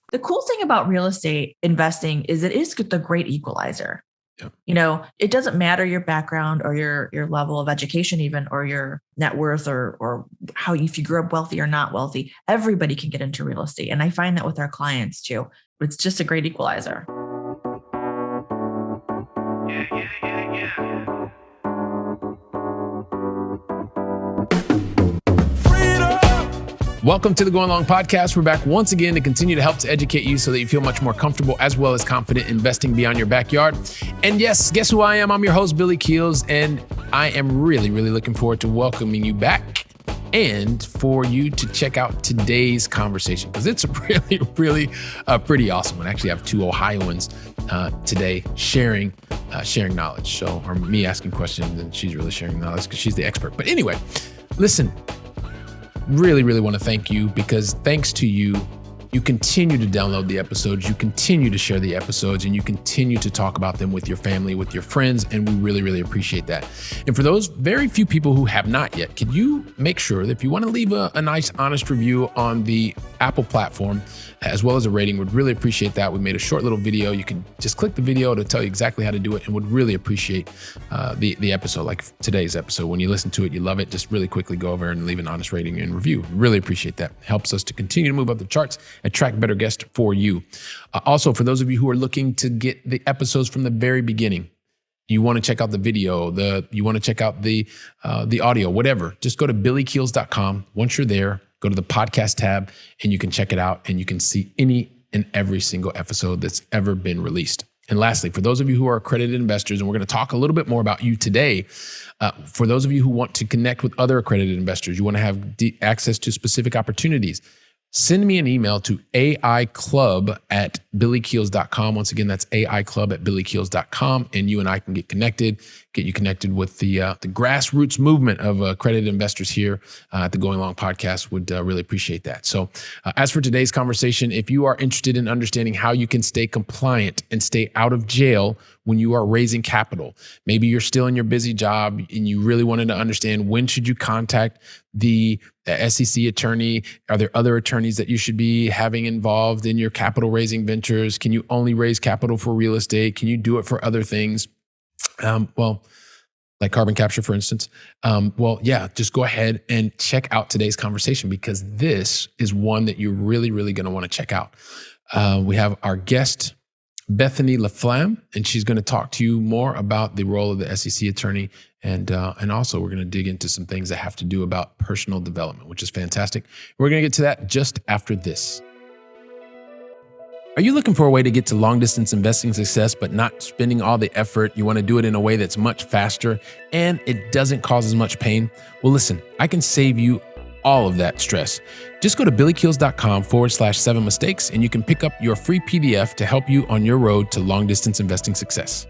The cool thing about real estate investing is it is the great equalizer. Yeah. It doesn't matter your background or your level of education, even, or your net worth, or how, if you grew up wealthy or not wealthy, everybody can get into real estate. And I find that with our clients too. It's just a great equalizer. Welcome to the Going Long Podcast. We're back once again to continue to help to educate you so that you feel much more comfortable as well as confident investing beyond your backyard. And yes, guess who I am? I'm your host, Billy Keels, and I am really looking forward to welcoming you back and for you to check out today's conversation because it's a really pretty awesome one. I actually have two Ohioans today sharing knowledge. So, or me asking questions and she's really sharing knowledge because she's the expert. But anyway, listen. Really want to thank you because thanks to you, you continue to download the episodes, you continue to share the episodes, and you continue to talk about them with your family, with your friends, and we really appreciate that. And for those very few people who have not yet, can you make sure that if you want to leave a nice, honest review on the Apple platform, as well as a rating, would really appreciate that. We made a short little video. You can just click the video to tell you exactly how to do it and would really appreciate the episode, like today's episode. When you listen to it, you love it, just really quickly go over and leave an honest rating and review. Really appreciate that. Helps us to continue to move up the charts, attract better guests for you. Also, for those of you who are looking to get the episodes from the very beginning, you want to check out the video, you want to check out the audio, whatever, just go to billykeels.com. Once you're there, go to the podcast tab and you can check it out and you can see any and every single episode that's ever been released. And lastly, for those of you who are accredited investors, and we're going to talk a little bit more about you today, for those of you who want to connect with other accredited investors, you want to have access to specific opportunities, send me an email to aiclub@billykeels.com. Once again, that's aiclub@billykeels.com. And you and I can get you connected with the grassroots movement of accredited investors here at the Going Long Podcast. Would really appreciate that. So as for today's conversation, if you are interested in understanding how you can stay compliant and stay out of jail when you are raising capital, maybe you're still in your busy job and you really wanted to understand when should you contact the S.E.C attorney? Are there other attorneys that you should be having involved in your capital raising ventures? Can you only raise capital for real estate? Can you do it for other things? Like carbon capture, for instance. Just go ahead and check out today's conversation because this is one that you're really going to want to check out. We have our guest, Bethany LaFlam, and she's going to talk to you more about the role of the S.E.C attorney. And also we're going to dig into some things that have to do about personal development, which is fantastic. We're going to get to that just after this. Are you looking for a way to get to long distance investing success, but not spending all the effort? You want to do it in a way that's much faster and it doesn't cause as much pain? Well, listen, I can save you all of that stress. Just go to billykeels.com/7 mistakes and you can pick up your free PDF to help you on your road to long distance investing success.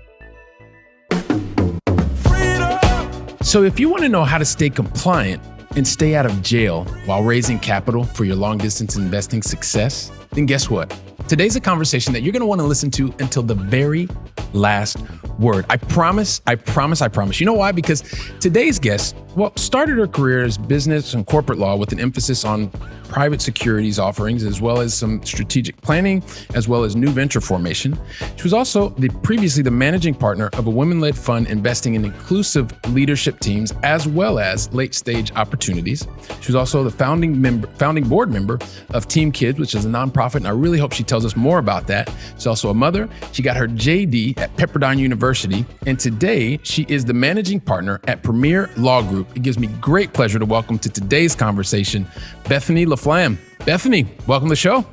So if you want to know how to stay compliant and stay out of jail while raising capital for your long distance investing success, then guess what? Today's a conversation that you're going to want to listen to until the very last word. I promise. You know why? Because today's guest, started her career as business and corporate law with an emphasis on private securities offerings, as well as some strategic planning, as well as new venture formation. She was also previously the managing partner of a women-led fund investing in inclusive leadership teams, as well as late-stage opportunities. She was also the founding board member of Team Kids, which is a nonprofit, and I really hope she tells us more about that. She's also a mother. She got her JD at Pepperdine University, and today she is the managing partner at Premier Law Group. It gives me great pleasure to welcome to today's conversation, Bethany LaFlam. Bethany, welcome to the show.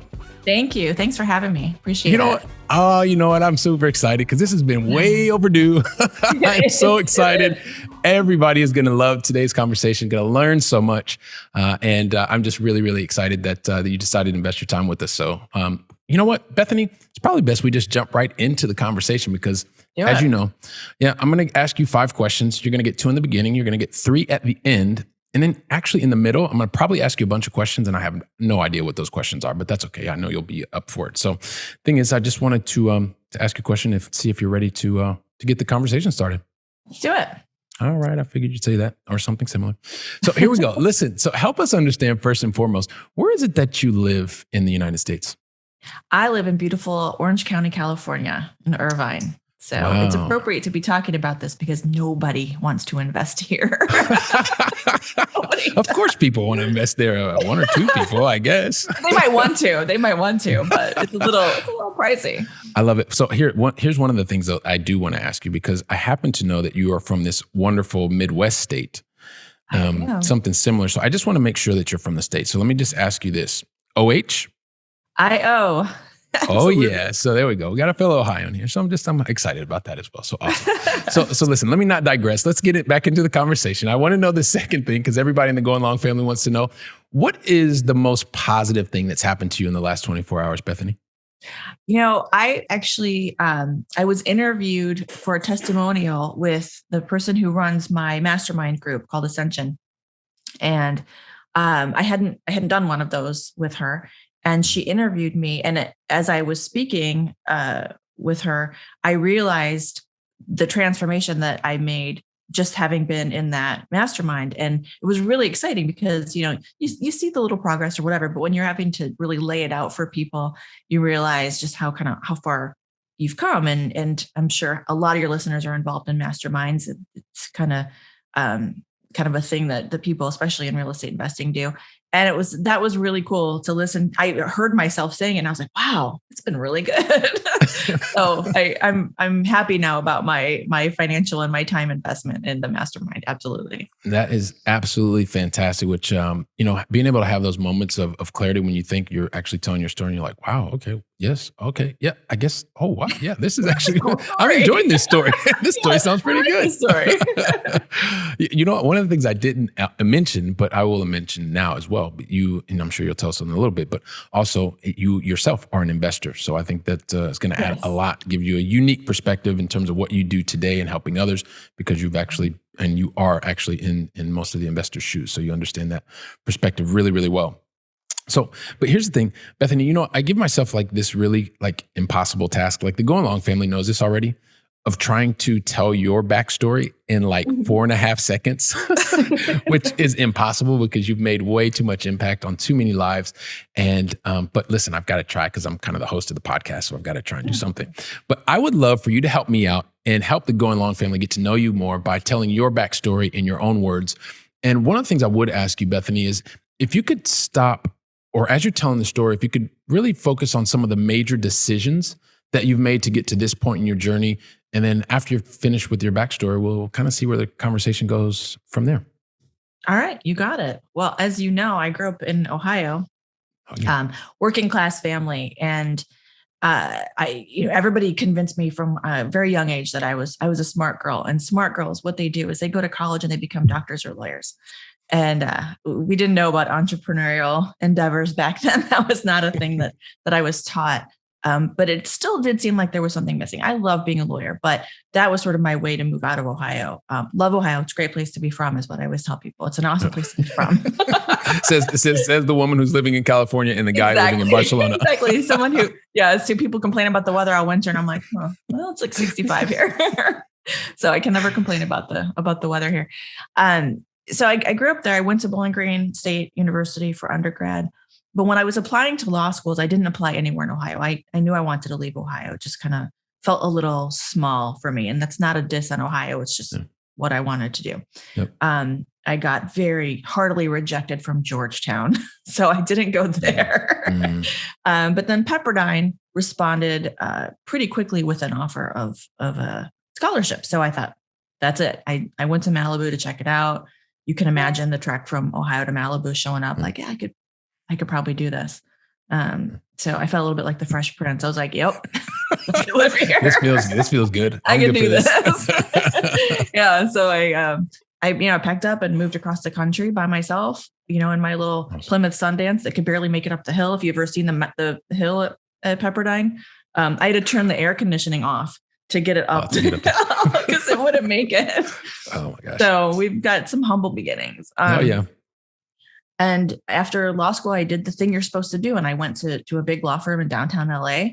Thank you. Thanks for having me. Appreciate it. You know what? I'm super excited because this has been way overdue. I'm so excited. Everybody is going to love today's conversation, going to learn so much. And I'm just really excited that you decided to invest your time with us. So, you know what, Bethany, it's probably best we just jump right into the conversation because as you know, I'm going to ask you 5 questions. You're going to get 2 in the beginning. You're going to get 3 at the end. And then actually in the middle, I'm going to probably ask you a bunch of questions and I have no idea what those questions are, but that's okay. I know you'll be up for it. So thing is, I just wanted to ask you a question, see if you're ready to get the conversation started. Let's do it. All right. I figured you'd say that or something similar. So here we go. Listen, so help us understand first and foremost, where is it that you live in the United States? I live in beautiful Orange County, California, in Irvine. So it's Wow. appropriate to be talking about this because nobody wants to invest here. Of course, people want to invest there. One or two people, I guess. They might want to, but it's a little pricey. I love it. So here's one of the things that I do want to ask you, because I happen to know that you are from this wonderful Midwest state, something similar. So I just want to make sure that you're from the state. So let me just ask you this: OH? IO. Oh yeah. So there we go. We got a fellow Ohio in here. So I'm excited about that as well. So awesome. So listen, let me not digress. Let's get it back into the conversation. I want to know the second thing, because everybody in the Going Long family wants to know, what is the most positive thing that's happened to you in the last 24 hours, Bethany? I actually, I was interviewed for a testimonial with the person who runs my mastermind group called Ascension. And I hadn't done one of those with her. And she interviewed me. And as I was speaking with her, I realized the transformation that I made just having been in that mastermind. And it was really exciting because, you see the little progress or whatever, but when you're having to really lay it out for people, you realize just how far you've come. And I'm sure a lot of your listeners are involved in masterminds. It's kind of a thing that the people, especially in real estate investing, do. And that was really cool to listen. I heard myself saying it and I was like, wow, it's been really good. So I'm happy now about my financial and my time investment in the mastermind. Absolutely. That is absolutely fantastic, which, being able to have those moments of clarity when you think you're actually telling your story and you're like, wow, okay, yes, okay, yeah, I guess, oh, wow, yeah, this is actually, I'm enjoying this story. This story sounds pretty good. Story. One of the things I didn't mention, but I will mention now as well, but and I'm sure you'll tell us in a little bit, but also you yourself are an investor. So I think that it's going to add a lot, give you a unique perspective in terms of what you do today and helping others, because you are actually in most of the investors' shoes. So you understand that perspective really, really well. So, but here's the thing, Bethany, I give myself like this really like impossible task. Like the Going Long family knows this already, of trying to tell your backstory in like 4.5 seconds, which is impossible because you've made way too much impact on too many lives. And, but listen, I've got to try, because I'm kind of the host of the podcast, so I've got to try and do something. But I would love for you to help me out and help the Going Long family get to know you more by telling your backstory in your own words. And one of the things I would ask you, Bethany, is if you could stop, or as you're telling the story, if you could really focus on some of the major decisions that you've made to get to this point in your journey. And then after you're finished with your backstory, we'll kind of see where the conversation goes from there. All right. You got it. Well, as you know, I grew up in Ohio, working class family. And everybody convinced me from a very young age that I was a smart girl. And smart girls, what they do is they go to college and they become doctors or lawyers. And we didn't know about entrepreneurial endeavors back then. That was not a thing that I was taught. But it still did seem like there was something missing. I love being a lawyer, but that was sort of my way to move out of Ohio. Love Ohio. It's a great place to be from, is what I always tell people. It's an awesome place to be from. says the woman who's living in California and the guy living in Barcelona. Exactly. Someone who, so people complain about the weather all winter. And I'm like, well, it's like 65 here. So I can never complain about the weather here. So I grew up there. I went to Bowling Green State University for undergrad. But when I was applying to law schools, I didn't apply anywhere in Ohio. I knew I wanted to leave Ohio. It just kind of felt a little small for me. And that's not a diss on Ohio. It's just what I wanted to do. Yep. I got very heartily rejected from Georgetown. So I didn't go there. But then Pepperdine responded pretty quickly with an offer of a scholarship. So I thought, that's it. I went to Malibu to check it out. You can imagine the trek from Ohio to Malibu showing up like, I could probably do this. So I felt a little bit like the Fresh Prince. I was like, yep, let's live here. This feels good. I can do this. So I packed up and moved across the country by myself, in my little Plymouth Sundance that could barely make it up the hill. If you've ever seen the hill at Pepperdine, I had to turn the air conditioning off to get it up because it wouldn't make it. Oh my gosh. So we've got some humble beginnings. And after law school, I did the thing you're supposed to do. And I went to a big law firm in downtown LA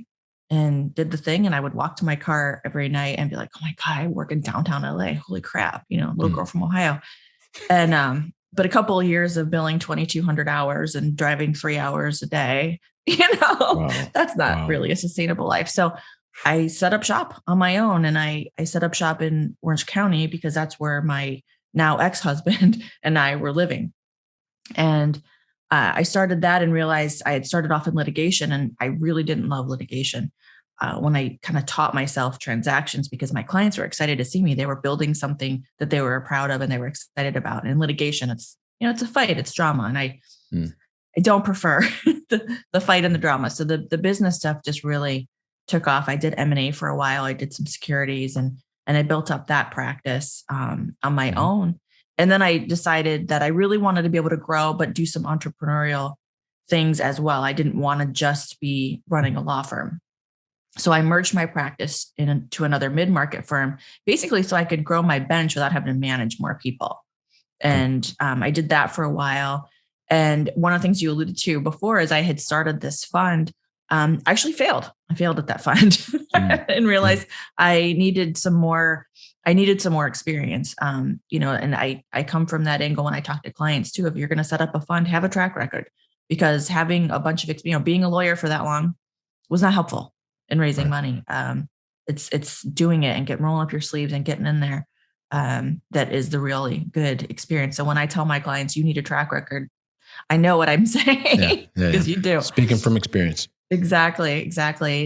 and did the thing. And I would walk to my car every night and be like, oh my God, I work in downtown LA. Holy crap. Little girl from Ohio. And but a couple of years of billing 2,200 hours and driving 3 hours a day, that's not really a sustainable life. So I set up shop on my own, and I set up shop in Orange County because that's where my now ex-husband and I were living. And I started that and realized I had started off in litigation, and I really didn't love litigation. When I kind of taught myself transactions, because my clients were excited to see me, they were building something that they were proud of and they were excited about. And in litigation, it's a fight, it's drama, and I don't prefer the fight and the drama. So the business stuff just really took off. I did M&A for a while. I did some securities, and I built up that practice on my own. And then I decided that I really wanted to be able to grow, but do some entrepreneurial things as well. I didn't want to just be running a law firm. So I merged my practice into another mid-market firm, basically so I could grow my bench without having to manage more people. And I did that for a while. And one of the things you alluded to before is I had started this fund. I actually failed. I failed at that fund and realized I needed some more experience. And I come from that angle when I talk to clients too. If you're going to set up a fund, have a track record, because having a bunch of being a lawyer for that long was not helpful in raising money. It's doing it and rolling up your sleeves and getting in there. That is the really good experience. So when I tell my clients, you need a track record, I know what I'm saying because you do. Speaking from experience. Exactly.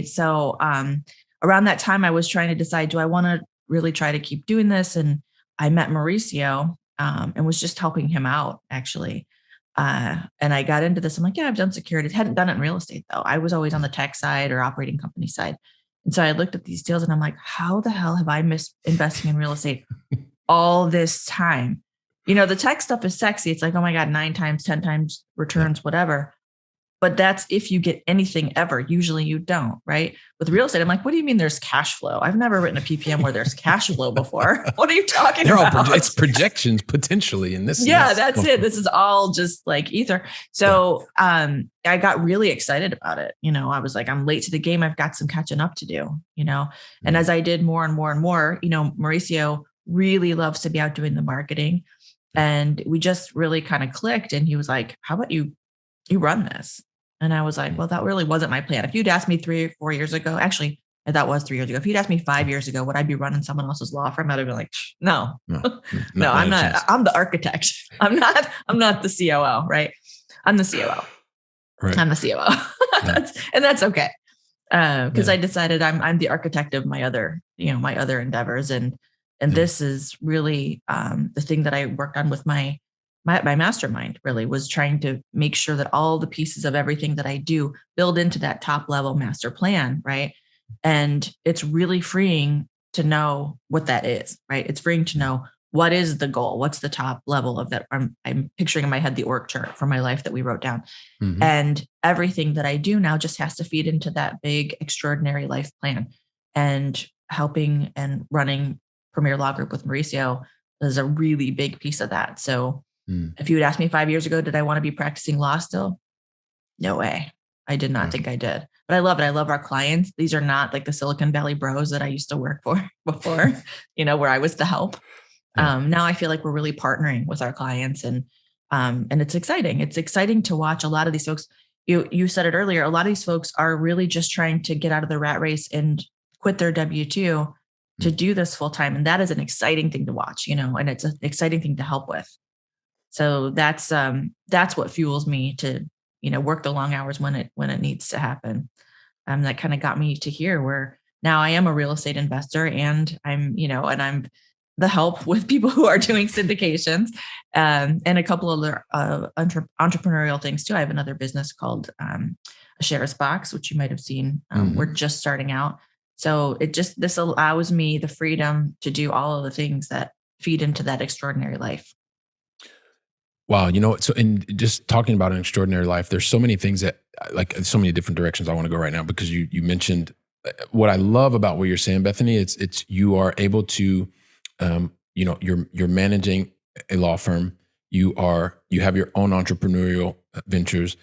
So around that time, I was trying to decide, do I want to really try to keep doing this? And I met Mauricio and was just helping him out, actually. And I got into this. I'm like, yeah, I've done securities. Hadn't done it in real estate, though. I was always on the tech side or operating company side. And so I looked at these deals and I'm like, how the hell have I missed investing in real estate all this time? The tech stuff is sexy. It's like, oh my God, 9 times, 10 times returns, whatever. But that's if you get anything ever. Usually you don't, right? With real estate, I'm like, what do you mean there's cash flow? I've never written a PPM where there's cash flow before. What are you talking about? It's projections potentially in this. Yeah, that's it. This is all just like ether. So I got really excited about it. I was like, I'm late to the game. I've got some catching up to do, And as I did more and more and more, Mauricio really loves to be out doing the marketing. And we just really kind of clicked. And he was like, how about you run this? And I was like, well, that really wasn't my plan. If you'd asked me 3 or 4 years ago, actually, that was 3 years ago. If you'd asked me 5 years ago, would I be running someone else's law firm? I'd have been like, no, I'm not. I'm the architect. I'm not the COO, right? I'm the COO. Right. I'm the COO. and that's okay. Because I decided I'm the architect of my other endeavors. And this is really the thing that I worked on with my mastermind, really was trying to make sure that all the pieces of everything that I do build into that top level master plan, right? And it's really freeing to know what that is, right? It's freeing to know what is the goal, what's the top level of that. I'm picturing in my head the org chart for my life that we wrote down. And everything that I do now just has to feed into that big, extraordinary life plan. And helping and running Premier Law Group with Mauricio is a really big piece of that. So if you had asked me 5 years ago, did I want to be practicing law still? No way. I did not think I did, but I love it. I love our clients. These are not like the Silicon Valley bros that I used to work for before, where I was the help. Now I feel like we're really partnering with our clients, and it's exciting. It's exciting to watch a lot of these folks. You said it earlier. A lot of these folks are really just trying to get out of the rat race and quit their W-2 to do this full time. And that is an exciting thing to watch, and it's an exciting thing to help with. So that's what fuels me to, work the long hours when it needs to happen. That kind of got me to here where now I am a real estate investor, and I'm the help with people who are doing syndications, and a couple other entrepreneurial things too. I have another business called a shares box, which you might have seen. We're just starting out. So this allows me the freedom to do all of the things that feed into that extraordinary life. Wow. So in just talking about an extraordinary life, there's so many things that so many different directions I want to go right now, because you mentioned what I love about what you're saying, Bethany. It's you are able to, you're managing a law firm. You have your own entrepreneurial ventures.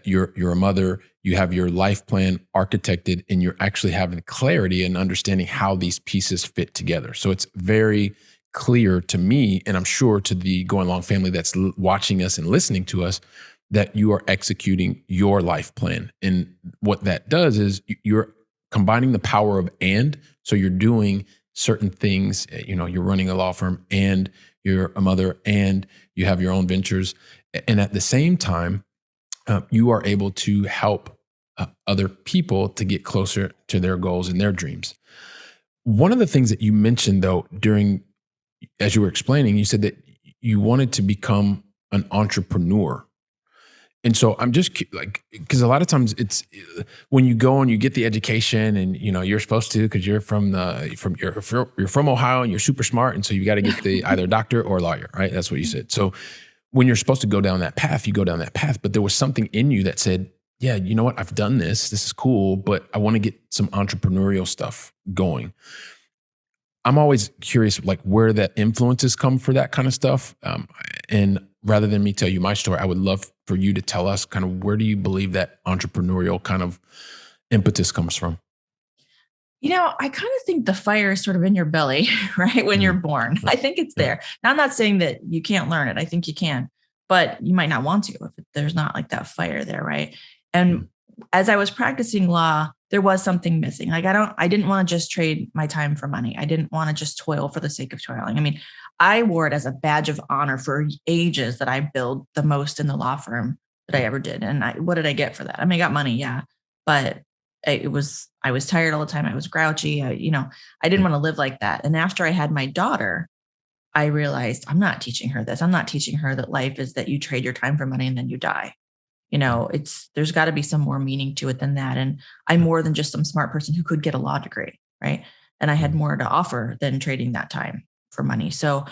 You're a mother. You have your life plan architected, and you're actually having clarity and understanding how these pieces fit together. So it's very clear to me, and I'm sure to the Going Long family that's watching us and listening to us, that you are executing your life plan. And what that does is you're combining the power of and. So you're doing certain things, you're running a law firm and you're a mother and you have your own ventures. And at the same time, you are able to help other people to get closer to their goals and their dreams. One of the things that you mentioned, though, as you were explaining, you said that you wanted to become an entrepreneur. And so I'm just because a lot of times it's when you go and you get the education and, you're supposed to, because you're from Ohio and you're super smart. And so you got to get the either doctor or lawyer, right? That's what you said. So when you're supposed to go down that path, you go down that path. But there was something in you that said, yeah, you know what? I've done this. This is cool, but I want to get some entrepreneurial stuff going. I'm always curious, where that influences come for that kind of stuff. And rather than me tell you my story, I would love for you to tell us kind of where do you believe that entrepreneurial kind of impetus comes from? I kind of think the fire is sort of in your belly, right? When you're born, I think it's there. Now, I'm not saying that you can't learn it. I think you can, but you might not want to if there's not that fire there, right? And as I was practicing law, there was something missing. I didn't want to just trade my time for money. I didn't want to just toil for the sake of toiling. I mean, I wore it as a badge of honor for ages that I billed the most in the law firm that I ever did. And what did I get for that? I mean, I got money, yeah, but I was tired all the time. I was grouchy. I didn't want to live like that. And after I had my daughter, I realized I'm not teaching her this. I'm not teaching her that life is that you trade your time for money and then you die. There's got to be some more meaning to it than that. And I'm more than just some smart person who could get a law degree, right? And I had more to offer than trading that time for money. So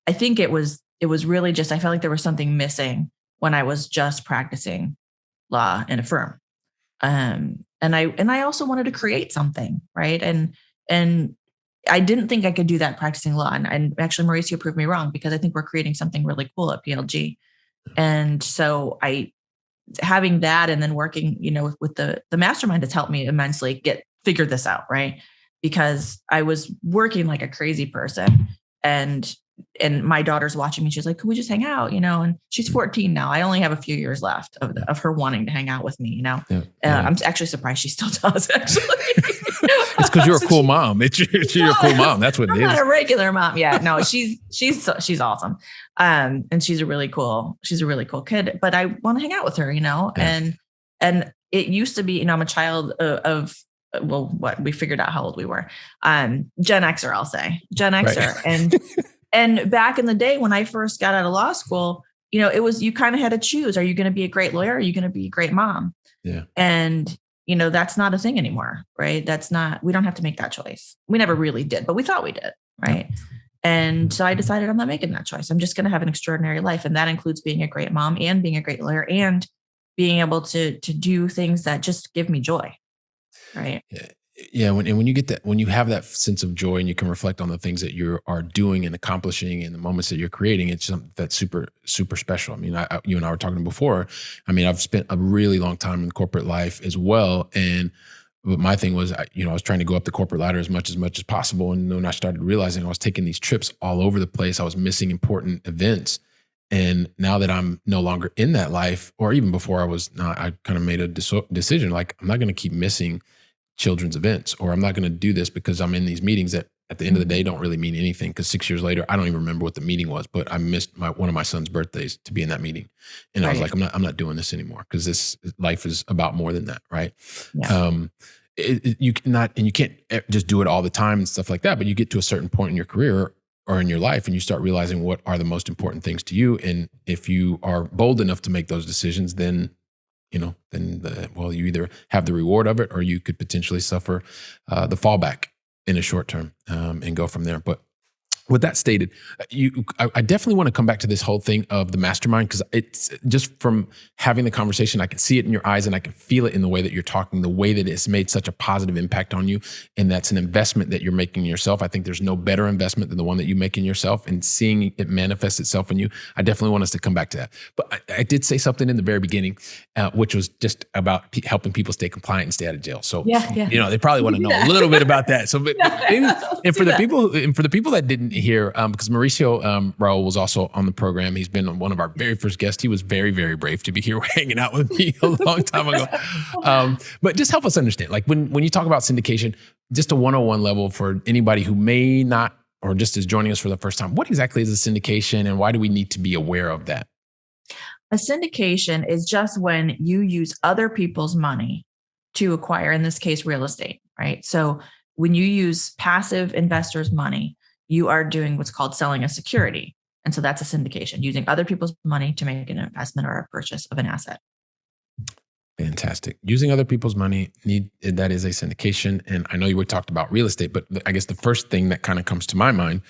I think it was really just, I felt like there was something missing when I was just practicing law in a firm. And I also wanted to create something, right? And I didn't think I could do that practicing law. And actually Mauricio proved me wrong, because I think we're creating something really cool at PLG. And so having that and then working, with the mastermind has helped me immensely figure this out, right? Because I was working like a crazy person, and my daughter's watching me. She's like, "Can we just hang out?" And she's 14 now. I only have a few years left of her wanting to hang out with me. I'm actually surprised she still does. Actually, it's because you're a cool mom. You're a cool mom. That's what it is. I'm not a regular mom. Yeah, no, she's awesome. And she's a really cool kid, but I want to hang out with her, and it used to be, I'm a child of what we figured out how old we were. Gen Xer, I'll say Gen Xer. Right. And back in the day when I first got out of law school, it was, you kind of had to choose. Are you going to be a great lawyer? Or are you going to be a great mom? Yeah. And that's not a thing anymore, right? We don't have to make that choice. We never really did, but we thought we did. Right. Yeah. And so I decided I'm not making that choice. I'm just going to have an extraordinary life. And that includes being a great mom and being a great lawyer and being able to do things that just give me joy. Right. Yeah. When you get that, when you have that sense of joy and you can reflect on the things that you are doing and accomplishing and the moments that you're creating, it's something that's super, super special. I mean, you and I were talking before. I mean, I've spent a really long time in corporate life as well. But my thing was, I was trying to go up the corporate ladder as much as possible. And when I started realizing I was taking these trips all over the place, I was missing important events. And now that I'm no longer in that life, or even before I was not, I kind of made a decision, like, I'm not going to keep missing children's events, or I'm not going to do this because I'm in these meetings that at the end of the day don't really mean anything. Because 6 years later, I don't even remember what the meeting was, but I missed one of my son's birthdays to be in that meeting. And I was like, I'm not doing this anymore, because this life is about more than that. Right. Yeah. You can't just do it all the time and stuff like that, but you get to a certain point in your career or in your life and you start realizing what are the most important things to you. And if you are bold enough to make those decisions, then you either have the reward of it, or you could potentially suffer the fallback in a short term and go from there. But with that stated, I definitely want to come back to this whole thing of the mastermind, because it's just from having the conversation, I can see it in your eyes and I can feel it in the way that you're talking, the way that it's made such a positive impact on you. And that's an investment that you're making in yourself. I think there's no better investment than the one that you make in yourself, and seeing it manifest itself in you. I definitely want us to come back to that. But I did say something in the very beginning, which was just about helping people stay compliant and stay out of jail. So, they probably want to know a little bit about that. So, maybe, and for the people that didn't here because Mauricio Raul was also on the program. He's been one of our very first guests. He was very, very brave to be here hanging out with me a long time ago. But just help us understand, like when you talk about syndication, just a 101 level for anybody who may not, or just is joining us for the first time, what exactly is a syndication and why do we need to be aware of that? A syndication is just when you use other people's money to acquire, in this case, real estate, right? So when you use passive investors' money, you are doing what's called selling a security. And so that's a syndication, using other people's money to make an investment or a purchase of an asset. Fantastic. Using other people's money, that is a syndication. And I know you talked about real estate, but I guess the first thing that kind of comes to my mind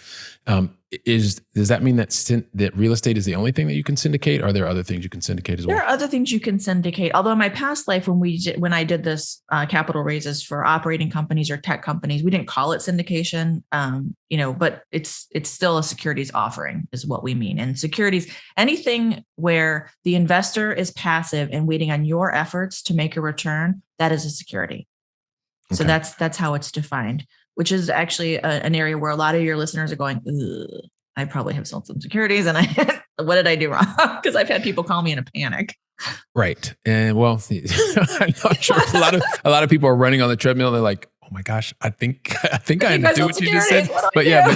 does that mean that real estate is the only thing that you can syndicate? Or are there other things you can syndicate as well? There are other things you can syndicate. Although in my past life, when I did this capital raises for operating companies or tech companies, we didn't call it syndication, but it's still a securities offering is what we mean. And securities, anything where the investor is passive and waiting on your efforts to make a return, that is a security. Okay. So that's how it's defined, which is actually an area where a lot of your listeners are going, I probably have sold some securities and what did I do wrong? Because I've had people call me in a panic. Right. And well, I'm not sure a lot of people are running on the treadmill. They're like, oh my gosh, I think I do what you just said. But yeah,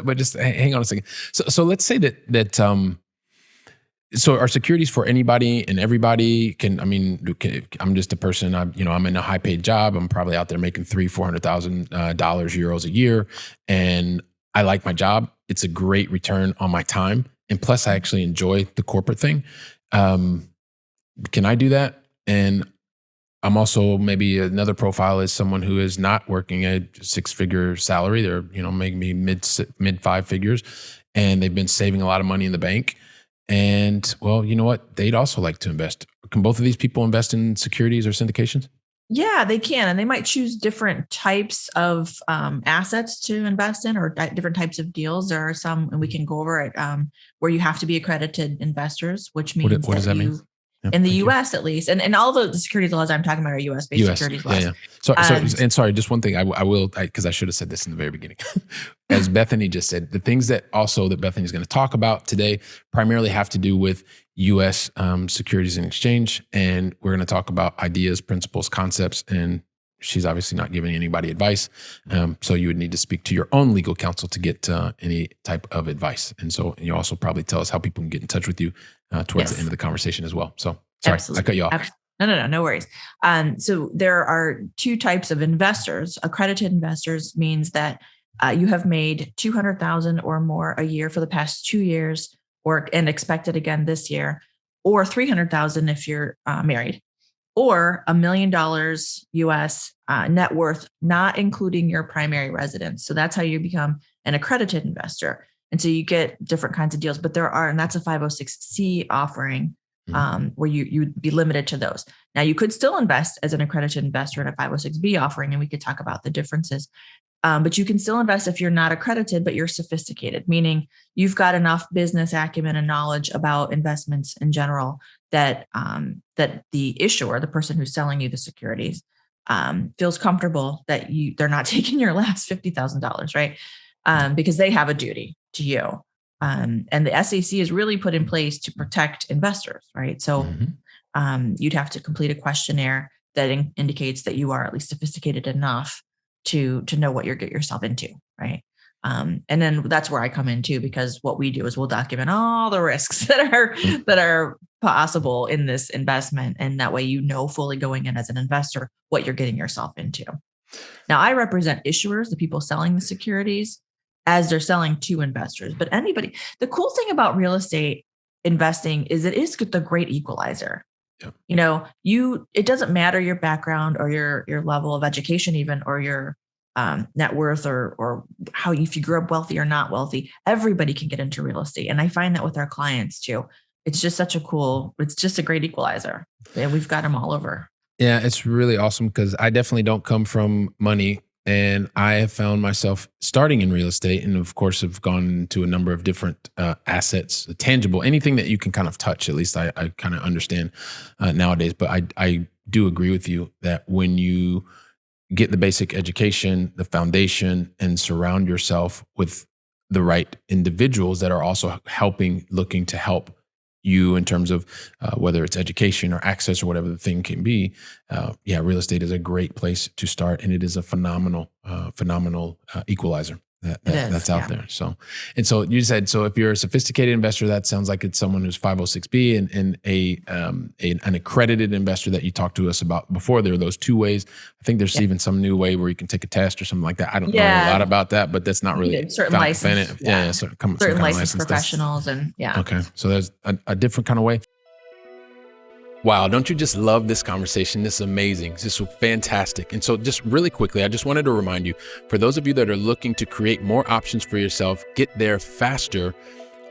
but just hang on a second. So let's say that so are securities for anybody and everybody? I'm just a person. I'm in a high paid job. I'm probably out there making $300,000, €400,000 a year, and I like my job. It's a great return on my time, and plus, I actually enjoy the corporate thing. Can I do that? And I'm also, maybe another profile is someone who is not working a 6-figure salary. They're maybe mid 5 figures, and they've been saving a lot of money in the bank. And well, you know what? They'd also like to invest. Can both of these people invest in securities or syndications? Yeah, they can. And they might choose different types of assets to invest in or different types of deals. There are some, and we can go over it, where you have to be accredited investors, which means what does that mean? In the U.S. at least, and all the securities laws I'm talking about are U.S.-based securities laws. Yeah. Sorry, just one thing I will, because I should have said this in the very beginning. As Bethany just said, the things that Bethany is going to talk about today primarily have to do with U.S. Securities and Exchange, and we're going to talk about ideas, principles, concepts, and she's obviously not giving anybody advice. So you would need to speak to your own legal counsel to get any type of advice. And so you also probably tell us how people can get in touch with you towards the end of the conversation as well. So sorry, I cut you off. No worries. So there are two types of investors. Accredited investors means that you have made $200,000 or more a year for the past 2 years, and expected again this year, or $300,000 if you're married, or $1 million US net worth, not including your primary residence. So that's how you become an accredited investor. And so you get different kinds of deals, but and that's a 506C offering, where you'd be limited to those. Now you could still invest as an accredited investor in a 506B offering, and we could talk about the differences. But you can still invest if you're not accredited, but you're sophisticated, meaning you've got enough business acumen and knowledge about investments in general that the issuer, the person who's selling you the securities, feels comfortable that they're not taking your last $50,000, right? Because they have a duty to you. And the S.E.C is really put in place to protect investors, right? So you'd have to complete a questionnaire that indicates that you are at least sophisticated enough to know what you're getting yourself into, right? And then that's where I come in too, because what we do is we'll document all the risks that are possible in this investment, and that way fully going in as an investor what you're getting yourself into. Now, I represent issuers, the people selling the securities, as they're selling to investors. But anybody, the cool thing about real estate investing is it is the great equalizer. Yeah. It doesn't matter your background or your level of education, even, or your net worth, or if you grew up wealthy or not wealthy. Everybody can get into real estate, and I find that with our clients too. It's just it's just a great equalizer, and we've got them all over. Yeah, it's really awesome because I definitely don't come from money. And I have found myself starting in real estate, and of course have gone into a number of different assets, tangible, anything that you can kind of touch. At least I kind of understand nowadays. But I do agree with you that when you get the basic education, the foundation, and surround yourself with the right individuals that are also looking to help you in terms of whether it's education or access or whatever the thing can be. Real estate is a great place to start, and it is a phenomenal equalizer that's out there. So you said, so if you're a sophisticated investor, that sounds like it's someone who's 506B and an accredited investor that you talked to us about before. There are those two ways. I think there's even some new way where you can take a test or something like that. I don't know a lot about that, but that's not really certain license. Certain licensed professionals and Okay, so there's a different kind of way. Wow, don't you just love this conversation? This is amazing. This is fantastic. And so just really quickly, I just wanted to remind you, for those of you that are looking to create more options for yourself, get there faster,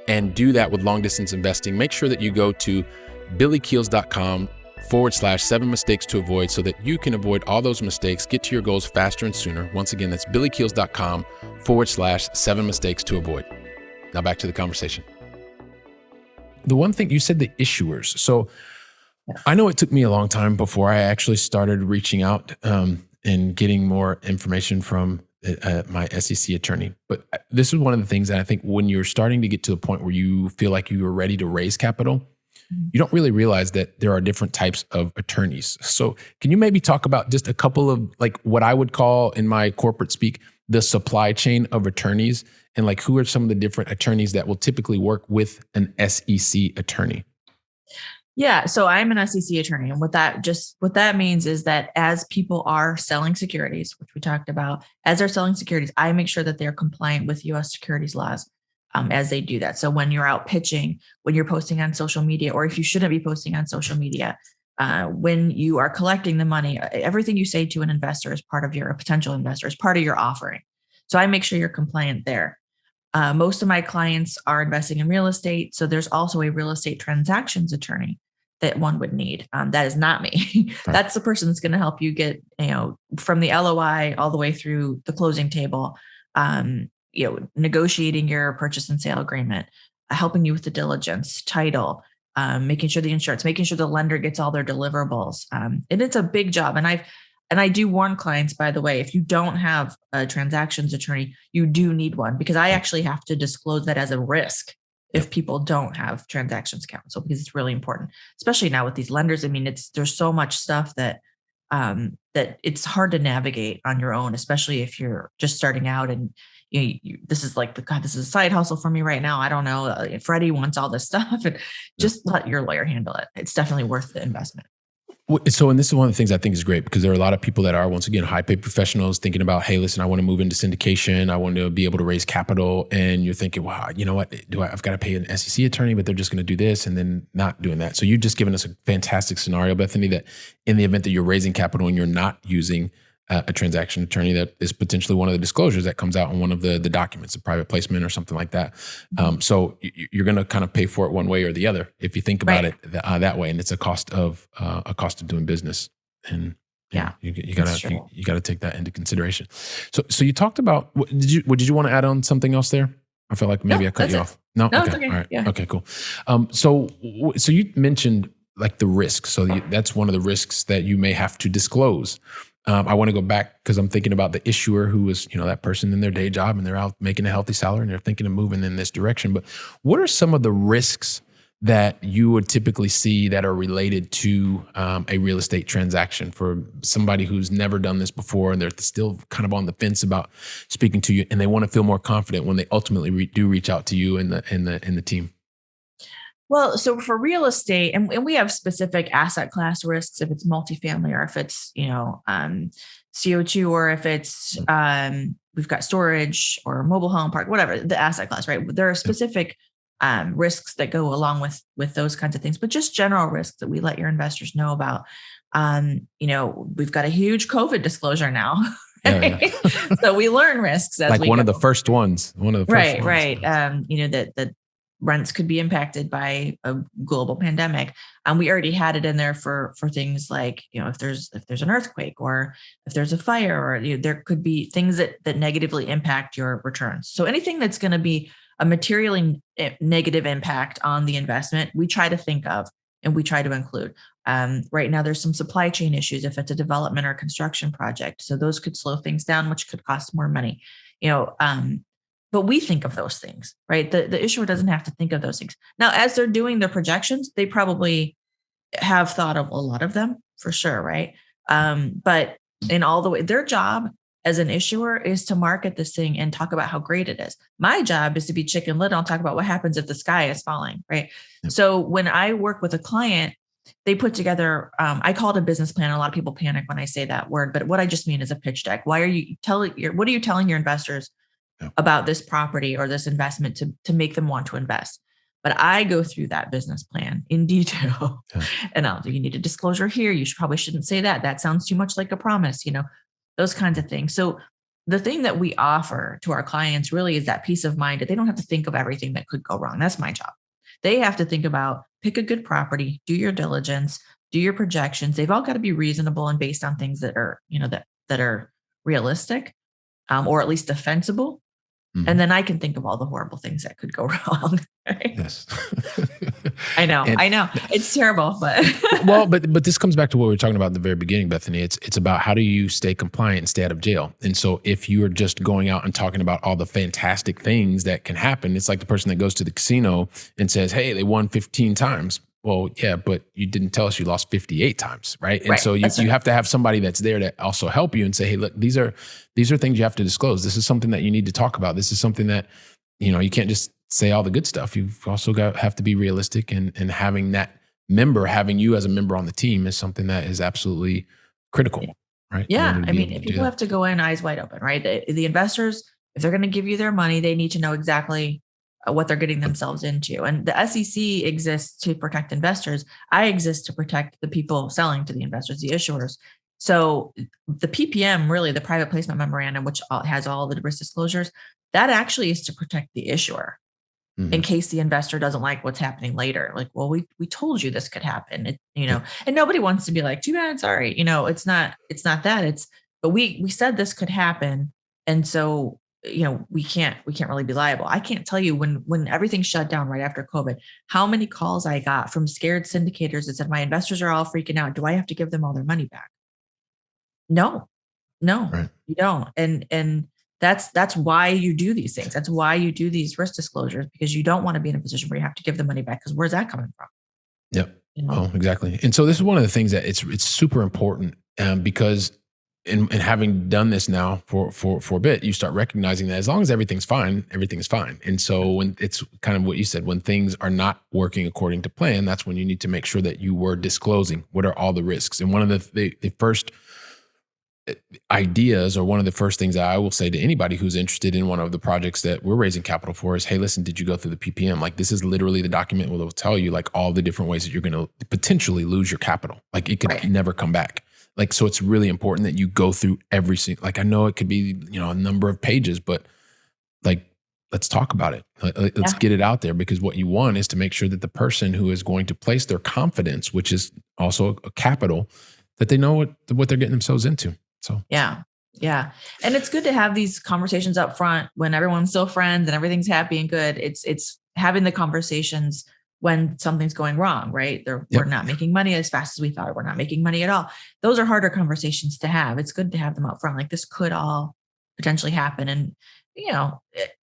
and do that with long distance investing, make sure that you go to billykeels.com/7 mistakes to avoid so that you can avoid all those mistakes, get to your goals faster and sooner. Once again, that's billykeels.com/7 mistakes to avoid. Now back to the conversation. The one thing you said, the issuers. So I know it took me a long time before I actually started reaching out and getting more information from my S.E.C attorney. But this is one of the things that I think when you're starting to get to the point where you feel like you are ready to raise capital, you don't really realize that there are different types of attorneys. So can you maybe talk about just a couple of like what I would call in my corporate speak, the supply chain of attorneys, and like who are some of the different attorneys that will typically work with an S.E.C attorney? Yeah. So I'm an S.E.C attorney. And what that means is that as people are selling securities, which we talked about, as they're selling securities, I make sure that they're compliant with U.S. securities laws as they do that. So when you're out pitching, when you're posting on social media, or if you shouldn't be posting on social media, when you are collecting the money, everything you say to an investor is part of a potential investor, is part of your offering. So I make sure you're compliant there. Most of my clients are investing in real estate. So there's also a real estate transactions attorney that one would need. That is not me. That's the person that's going to help you get, from the LOI all the way through the closing table, negotiating your purchase and sale agreement, helping you with the diligence, title, making sure the insurance, making sure the lender gets all their deliverables. And it's a big job. And I do warn clients, by the way, if you don't have a transactions attorney, you do need one, because I actually have to disclose that as a risk if people don't have transactions counsel, because it's really important, especially now with these lenders. I mean, there's so much stuff that it's hard to navigate on your own, especially if you're just starting out and this is like, this is a side hustle for me right now. I don't know. Freddie wants all this stuff, and just let your lawyer handle it. It's definitely worth the investment. So, and this is one of the things I think is great, because there are a lot of people that are, once again, high paid professionals thinking about, hey, listen, I want to move into syndication. I want to be able to raise capital. And you're thinking, wow, you know what? I've got to pay an S.E.C attorney, but they're just going to do this and then not doing that. So you've just given us a fantastic scenario, Bethany, that in the event that you're raising capital and you're not using a transaction attorney, that is potentially one of the disclosures that comes out in one of the documents, a private placement or something like that. So you're going to kind of pay for it one way or the other if you think about it that way, and it's a cost of doing business, and you got to take that into consideration. So you talked about, did you want to add on something else there? I felt like maybe I cut you off. No, okay, it's okay. All right, yeah. Okay, cool. So you mentioned like the risk. So that's one of the risks that you may have to disclose. I want to go back because I'm thinking about the issuer who is, that person in their day job and they're out making a healthy salary and they're thinking of moving in this direction. But what are some of the risks that you would typically see that are related to a real estate transaction for somebody who's never done this before and they're still kind of on the fence about speaking to you, and they want to feel more confident when they ultimately do reach out to you and the team? Well, so for real estate, and we have specific asset class risks, if it's multifamily or if it's, CO2, or if it's, we've got storage or mobile home park, whatever the asset class, right? There are specific risks that go along with those kinds of things, but just general risks that we let your investors know about. We've got a huge COVID disclosure now. Right? So we learn risks as like one of the first ones. Right. That rents could be impacted by a global pandemic. We already had it in there for things like, if there's an earthquake or if there's a fire, or there could be things that negatively impact your returns. So anything that's going to be a materially negative impact on the investment, we try to think of and we try to include. Right now, there's some supply chain issues if it's a development or construction project. So those could slow things down, which could cost more money. But we think of those things, right? The issuer doesn't have to think of those things. Now, as they're doing their projections, they probably have thought of a lot of them for sure, right? But in all the way, their job as an issuer is to market this thing and talk about how great it is. My job is to be chicken little and talk about what happens if the sky is falling, right? Yep. So when I work with a client, they put together, I call it a business plan. A lot of people panic when I say that word, but what I just mean is a pitch deck. What are you telling your investors about this property or this investment to make them want to invest? But I go through that business plan in detail. Yeah. And you need a disclosure here. You probably shouldn't say that. That sounds too much like a promise, those kinds of things. So the thing that we offer to our clients really is that peace of mind that they don't have to think of everything that could go wrong. That's my job. They have to think about, pick a good property, do your diligence, do your projections. They've all got to be reasonable and based on things that are, that are realistic, or at least defensible. Mm-hmm. And then I can think of all the horrible things that could go wrong. Right? Yes. I know. It's terrible, but but this comes back to what we were talking about at the very beginning, Bethany. It's about how do you stay compliant and stay out of jail. And so if you are just going out and talking about all the fantastic things that can happen, it's like the person that goes to the casino and says, "Hey, they won 15 times." Well, yeah, but you didn't tell us you lost 58 times, right? And so you have to have somebody that's there to also help you and say, "Hey, look, these are things you have to disclose. This is something that you need to talk about. This is something that, you can't just say all the good stuff. You've also have to be realistic, and having you as a member on the team is something that is absolutely critical, right? Yeah. I mean, people have to go in eyes wide open, right? The investors, if they're going to give you their money, they need to know exactly what they're getting themselves into. And the S.E.C exists to protect investors. I exist to protect the people selling to the investors, the issuers. So the PPM, really the private placement memorandum, which has all the risk disclosures, that actually is to protect the issuer. Mm-hmm. In case the investor doesn't like what's happening later. Like, well, we told you this could happen, and nobody wants to be like, too bad, sorry. It's not that, but we said this could happen. And so, we can't really be liable. I can't tell you when everything shut down right after COVID, how many calls I got from scared syndicators that said, my investors are all freaking out. Do I have to give them all their money back? No, right. You don't. And that's why you do these things. That's why you do these risk disclosures, because you don't want to be in a position where you have to give the money back, because where's that coming from? Yep. Oh, exactly. And so this is one of the things that it's super important, because in having done this now for a bit, you start recognizing that as long as everything's fine, everything's fine. And so when it's kind of what you said, when things are not working according to plan, that's when you need to make sure that you were disclosing what are all the risks. And one of the first ideas, or one of the first things that I will say to anybody who's interested in one of the projects that we're raising capital for is, hey, listen, did you go through the PPM? Like, this is literally the document where they'll tell you like all the different ways that you're going to potentially lose your capital. Like, it could never come back. Like, so it's really important that you go through every single, like, I know it could be, a number of pages, but like, let's talk about it. Let's get it out there, because what you want is to make sure that the person who is going to place their confidence, which is also a capital, that they know what they're getting themselves into. So, yeah. And it's good to have these conversations up front when everyone's still friends and everything's happy and good. It's having the conversations when something's going wrong, right? We're not making money as fast as we thought. We're not making money at all. Those are harder conversations to have. It's good to have them up front. Like, this could all potentially happen. And,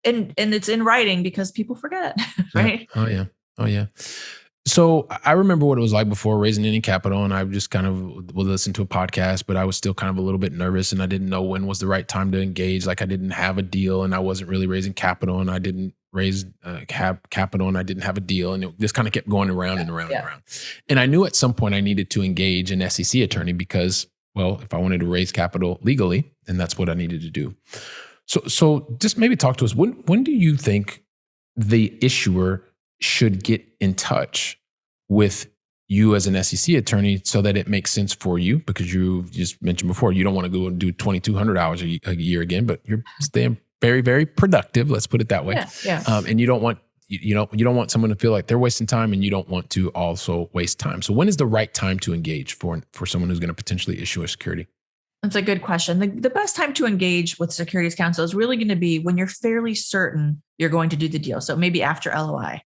and it's in writing because people forget, right? Yeah. Oh yeah. So I remember what it was like before raising any capital, and I just kind of would listen to a podcast, but I was still kind of a little bit nervous, and I didn't know when was the right time to engage. Like, I didn't have a deal, and I wasn't really raising capital, and I didn't raise capital, and I didn't have a deal, and it just kind of kept going around and around and around. And I knew at some point I needed to engage an S.E.C attorney because, well, if I wanted to raise capital legally, then that's what I needed to do. So just maybe talk to us. When do you think the issuer should get in touch with you as an S.E.C attorney so that it makes sense for you? Because you just mentioned before, you don't want to go and do 2,200 hours a year again, but you're staying very, very productive. Let's put it that way. Yeah. And you don't want, you don't want someone to feel like they're wasting time, and you don't want to also waste time. So when is the right time to engage for someone who's going to potentially issue a security? That's a good question. The best time to engage with securities counsel is really going to be when you're fairly certain you're going to do the deal. So maybe after LOI.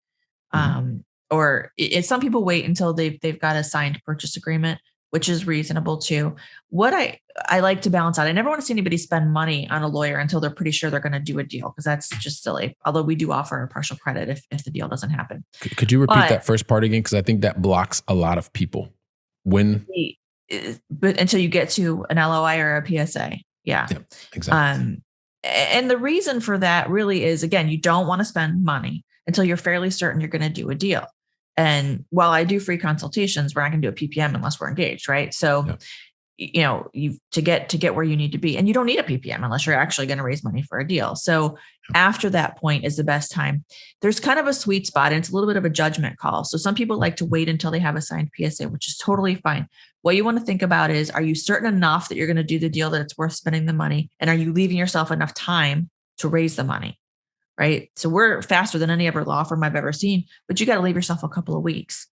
Or some people wait until they've got a signed purchase agreement. which is reasonable too. What I like to balance out, I never want to see anybody spend money on a lawyer until they're pretty sure they're going to do a deal, because that's just silly. Although we do offer a partial credit if the deal doesn't happen. Could you repeat But that first part again? Because I think that blocks a lot of people. but until you get to an LOI or a PSA. Yeah. Exactly. And the reason for that really is, again, you don't want to spend money until you're fairly certain you're going to do a deal. And while I do free consultations, we're not going to do a PPM unless we're engaged, right? So, you to get where you need to be, and you don't need a PPM unless you're actually going to raise money for a deal. So after that point is the best time. There's kind of a sweet spot, and it's a little bit of a judgment call. So some people like to wait until they have a signed PSA, which is totally fine. What you want to think about is, are you certain enough that you're going to do the deal that it's worth spending the money? And are you leaving yourself enough time to raise the money? Right. So we're faster than any other law firm I've ever seen, but you got to leave yourself a couple of weeks,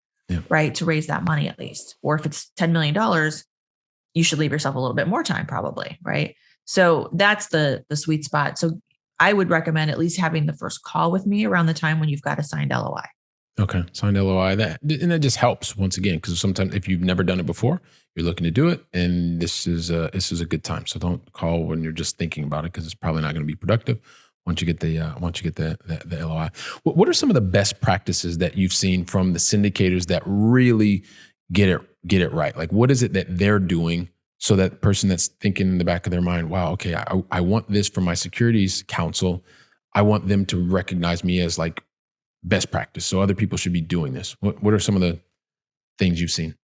right, to raise that money at least. Or if it's $10 million, you should leave yourself a little bit more time probably, right? So that's the sweet spot. So I would recommend at least having the first call with me around the time when you've got a signed LOI. Okay, signed LOI. And that just helps once again, because sometimes if you've never done it before, you're looking to do it, and this is a good time. So don't call when you're just thinking about it, because it's probably not going to be productive once you get the LOI. What are some of the best practices that you've seen from the syndicators that really get it right? Like, what is it that they're doing so that person that's thinking in the back of their mind, wow, okay, I want this from my securities counsel. I want them to recognize me as like best practice. So other people should be doing this. What are some of the things you've seen?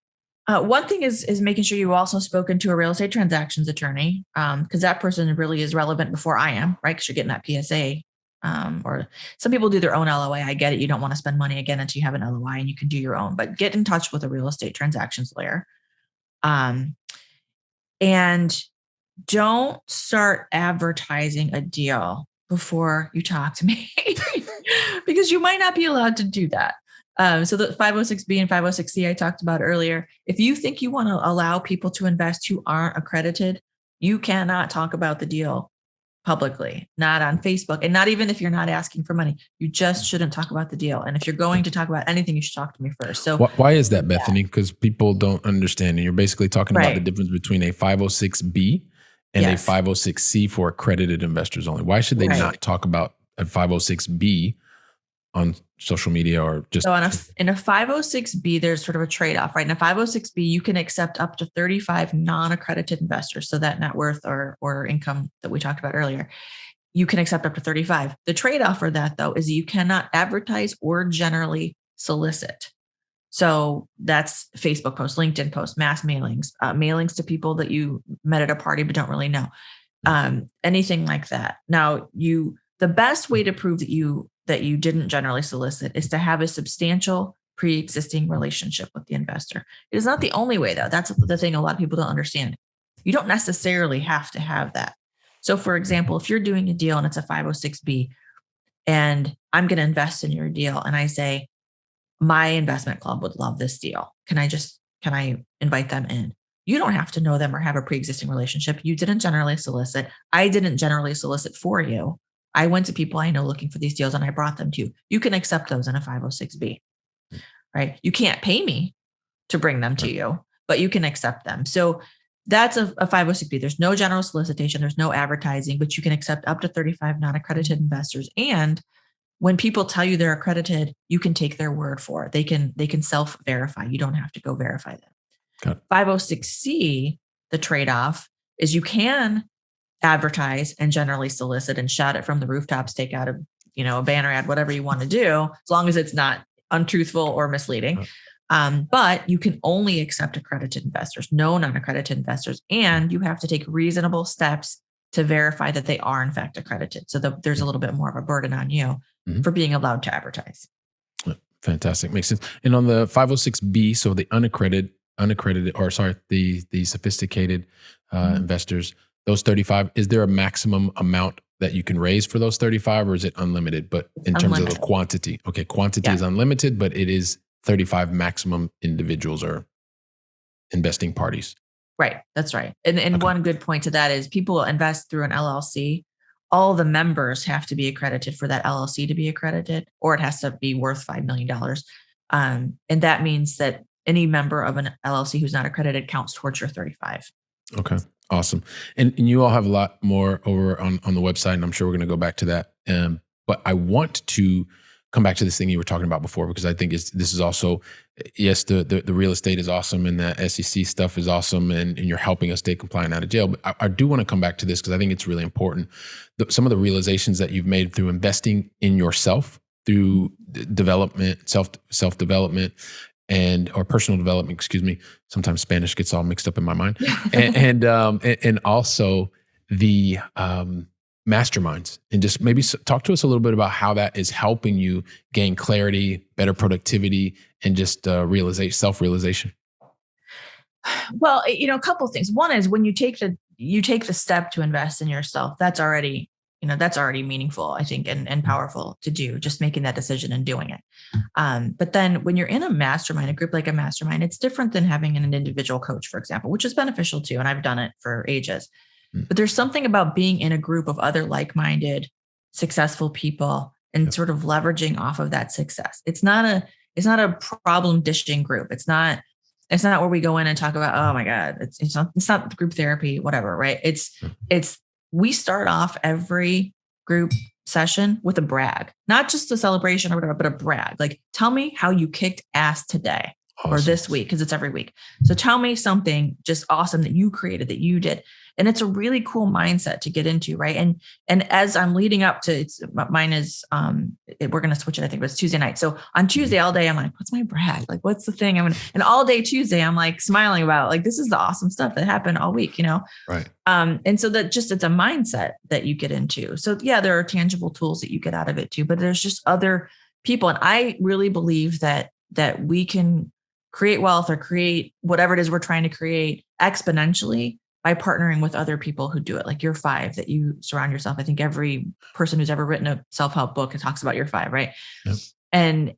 One thing is making sure you've also spoken to a real estate transactions attorney, because that person really is relevant before I am, right? Because you're getting that PSA. Or some people do their own LOA. I get it. You don't want to spend money again until you have an LOI, and you can do your own, but get in touch with a real estate transactions lawyer. And don't start advertising a deal before you talk to me, because you might not be allowed to do that. So the 506B and 506C I talked about earlier, if you think you want to allow people to invest who aren't accredited, you cannot talk about the deal publicly, not on Facebook, and not even if you're not asking for money. You just shouldn't talk about the deal. And if you're going to talk about anything, you should talk to me first. So why is that, Bethany? Because people don't understand. And you're basically talking about the difference between a 506B and a 506C for accredited investors only. Why should they not talk about a 506B on social media or just? So in a 506B, there's sort of a trade-off, right? In a 506B, you can accept up to 35 non-accredited investors. So that net worth or income that we talked about earlier, you can accept up to 35. The trade-off for that, though, is you cannot advertise or generally solicit. So that's Facebook posts, LinkedIn posts, mass mailings, mailings to people that you met at a party but don't really know, anything like that. Now, the best way to prove that you didn't generally solicit is to have a substantial pre-existing relationship with the investor. It is not the only way, though. That's the thing a lot of people don't understand. You don't necessarily have to have that. So, for example, if you're doing a deal and it's a 506B and I'm going to invest in your deal and I say, my investment club would love this deal. Can I invite them in? You don't have to know them or have a pre-existing relationship. You didn't generally solicit. I didn't generally solicit for you. I went to people I know looking for these deals and I brought them to you. You can accept those in a 506B, right? You can't pay me to bring them to you, but you can accept them. So that's a 506B. There's no general solicitation. There's no advertising, but you can accept up to 35 non-accredited investors. And when people tell you they're accredited, you can take their word for it. They can self-verify. You don't have to go verify them. Okay. 506C, the trade-off is you can advertise and generally solicit and shout it from the rooftops, take out a banner ad, whatever you want to do, as long as it's not untruthful or misleading. But you can only accept accredited investors, no non-accredited investors, and you have to take reasonable steps to verify that they are in fact accredited. So there's a little bit more of a burden on you for being allowed to advertise. Fantastic. Makes sense. And on the 506B, so the the sophisticated investors, those 35, is there a maximum amount that you can raise for those 35, or is it unlimited? But in terms of the quantity, quantity is unlimited, but it is 35 maximum individuals or investing parties. Right. That's right. And one good point to that is people invest through an LLC. All the members have to be accredited for that LLC to be accredited, or it has to be worth $5 million. And that means that any member of an LLC who's not accredited counts towards your 35. Okay. Awesome. And you all have a lot more over on the website, and I'm sure we're going to go back to that. But I want to come back to this thing you were talking about before, because I think this is also, yes, the real estate is awesome, and the S.E.C stuff is awesome, and you're helping us stay compliant out of jail. But I do want to come back to this because I think it's really important. Some of the realizations that you've made through investing in yourself, through development, self-development, or personal development, excuse me. Sometimes Spanish gets all mixed up in my mind. and also the masterminds, and just maybe talk to us a little bit about how that is helping you gain clarity, better productivity, and just self-realization. Well, a couple of things. One is when you take the step to invest in yourself, that's already meaningful, I think, and powerful to do, just making that decision and doing it. But then when you're in a mastermind, a group like a mastermind, it's different than having an individual coach, for example, which is beneficial too. And I've done it for ages. But there's something about being in a group of other like-minded, successful people and sort of leveraging off of that success. It's not a problem dishing group. It's not where we go in and talk about, oh my God, it's not group therapy, whatever, right? We start off every group session with a brag, not just a celebration or whatever, but a brag. Like, tell me how you kicked ass today or this week, because it's every week. So tell me something just awesome that you created, that you did. And it's a really cool mindset to get into, right? And as I'm leading up to mine is, we're going to switch it. I think it was Tuesday night. So on Tuesday all day, I'm like, what's my brag? Like, what's the thing? And all day Tuesday, I'm like smiling about, like, this is the awesome stuff that happened all week, Right. And so that just, it's a mindset that you get into. So yeah, there are tangible tools that you get out of it too, but there's just other people. And I really believe that we can create wealth or create whatever it is we're trying to create exponentially by partnering with other people who do it, like your 5 that you surround yourself. I think every person who's ever written a self-help book talks about your 5, right? Yep. And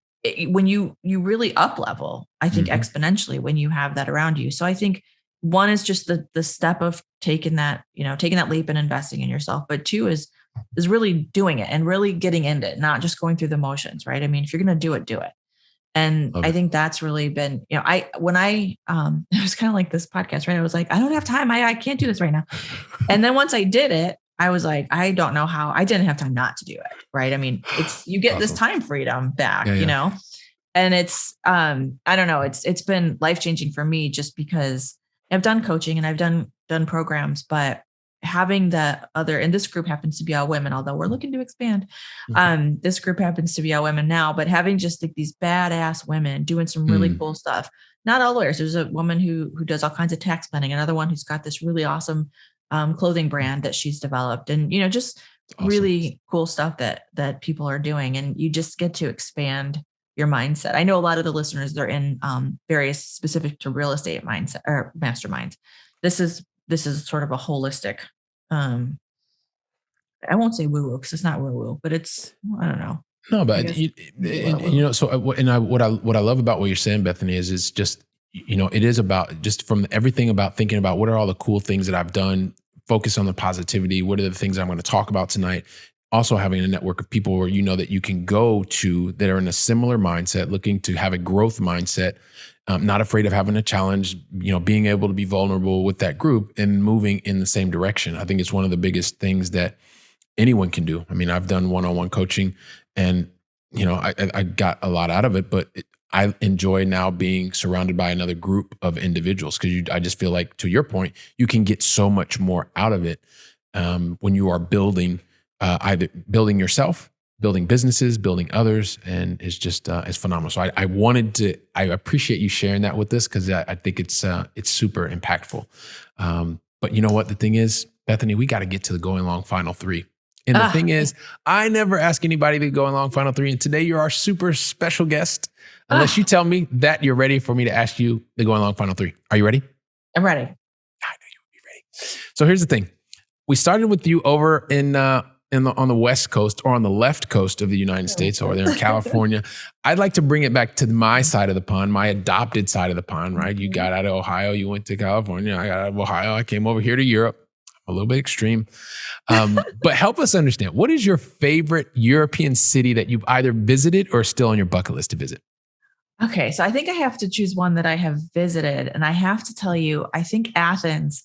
when you really up level, I think exponentially when you have that around you. So I think one is just the step of taking that leap and investing in yourself. But 2 is really doing it and really getting into it, not just going through the motions, right? I mean, if you're going to do it, do it. And I think that's really been, it was kind of like this podcast, right? I was like, I don't have time. I can't do this right now. And then once I did it, I was like, I don't know how. I didn't have time not to do it. Right. I mean, you get this time freedom back, and it's, I don't know, it's been life-changing for me just because I've done coaching and I've done programs, but having the other, and this group happens to be all women, although we're looking to expand. This group happens to be all women now, but having just like these badass women doing some really cool stuff. Not all lawyers. There's a woman who does all kinds of tax planning. Another one who's got this really awesome clothing brand that she's developed, and just awesome. Really cool stuff that people are doing, and you just get to expand your mindset. I know a lot of the listeners, they're in various specific to real estate mindset or masterminds. This is sort of a holistic, I won't say woo-woo because it's not woo-woo, but it's, I don't know. No, but what I love about what you're saying, Bethany, is just, it is about just from everything about thinking about what are all the cool things that I've done, focus on the positivity. What are the things I'm going to talk about tonight? Also having a network of people where that you can go to that are in a similar mindset, looking to have a growth mindset, not afraid of having a challenge, being able to be vulnerable with that group and moving in the same direction. I think it's one of the biggest things that anyone can do. I mean, I've done one-on-one coaching and, I got a lot out of it, but I enjoy now being surrounded by another group of individuals because I just feel like, to your point, you can get so much more out of it when you are building, either building yourself, building businesses, building others, and it's just it's phenomenal. So I appreciate you sharing that with us because I think it's super impactful. But you know what the thing is, Bethany, we got to get to the going long final 3. And the thing is, I never ask anybody to go along final 3. And today you're our super special guest, unless you tell me that you're ready for me to ask you the going along final 3. Are you ready? I'm ready. I know you would be ready. So here's the thing. We started with you over on the West Coast or on the left coast of the United States over there in California. I'd like to bring it back to my side of the pond, my adopted side of the pond, right? You got out of Ohio, you went to California. I got out of Ohio, I came over here to Europe. A little bit extreme. But help us understand, what is your favorite European city that you've either visited or still on your bucket list to visit? Okay, so I think I have to choose one that I have visited, and I have to tell you, I think Athens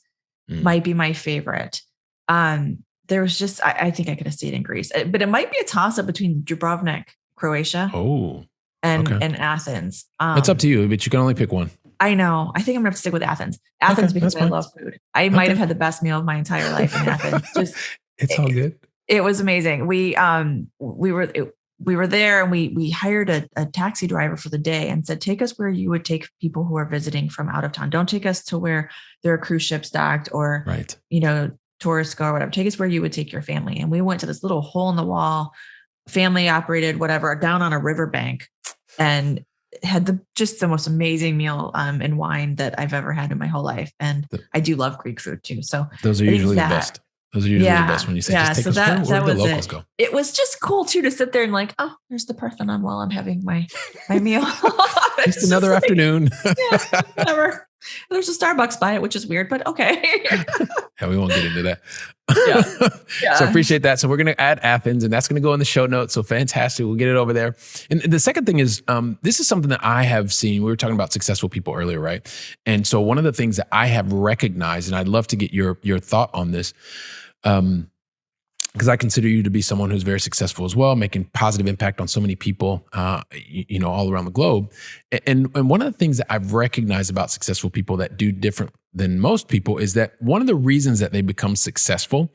Mm. might be my favorite. There was just, I think I could have stayed in Greece, but it might be a toss up between Dubrovnik, Croatia, Oh, okay. and Athens. It's up to you, but you can only pick one. I know. I think I'm gonna have to stick with Athens. Okay, Athens because that's I fine. love food. I might have Okay. had the best meal of my entire life in Athens. Just It's all good. it was amazing. We were there and we hired a taxi driver for the day and said, take us where you would take people who are visiting from out of town. Don't take us to where there are cruise ships docked or, Right. tourists go or whatever. Take us where you would take your family. And we went to this little hole in the wall, family operated, whatever, down on a riverbank, and had just the most amazing meal and wine that I've ever had in my whole life. And I do love Greek food too. So Those are I think usually the that, best. Those are usually the best when you say, just take so us where that the was locals it. go. It was just cool too to sit there and like, oh, there's the Parthenon while I'm having my meal. Just another afternoon. Yeah, whatever. There's a Starbucks by it, which is weird, but okay. Yeah, we won't get into that. Yeah. So appreciate that. So we're going to add Athens, and that's going to go in the show notes. So fantastic. We'll get it over there. And the second thing is, this is something that I have seen. We were talking about successful people earlier, right? And so one of the things that I have recognized, and I'd love to get your thought on this, because I consider you to be someone who's very successful as well, making positive impact on so many people, all around the globe. And one of the things that I've recognized about successful people that do different than most people is that one of the reasons that they become successful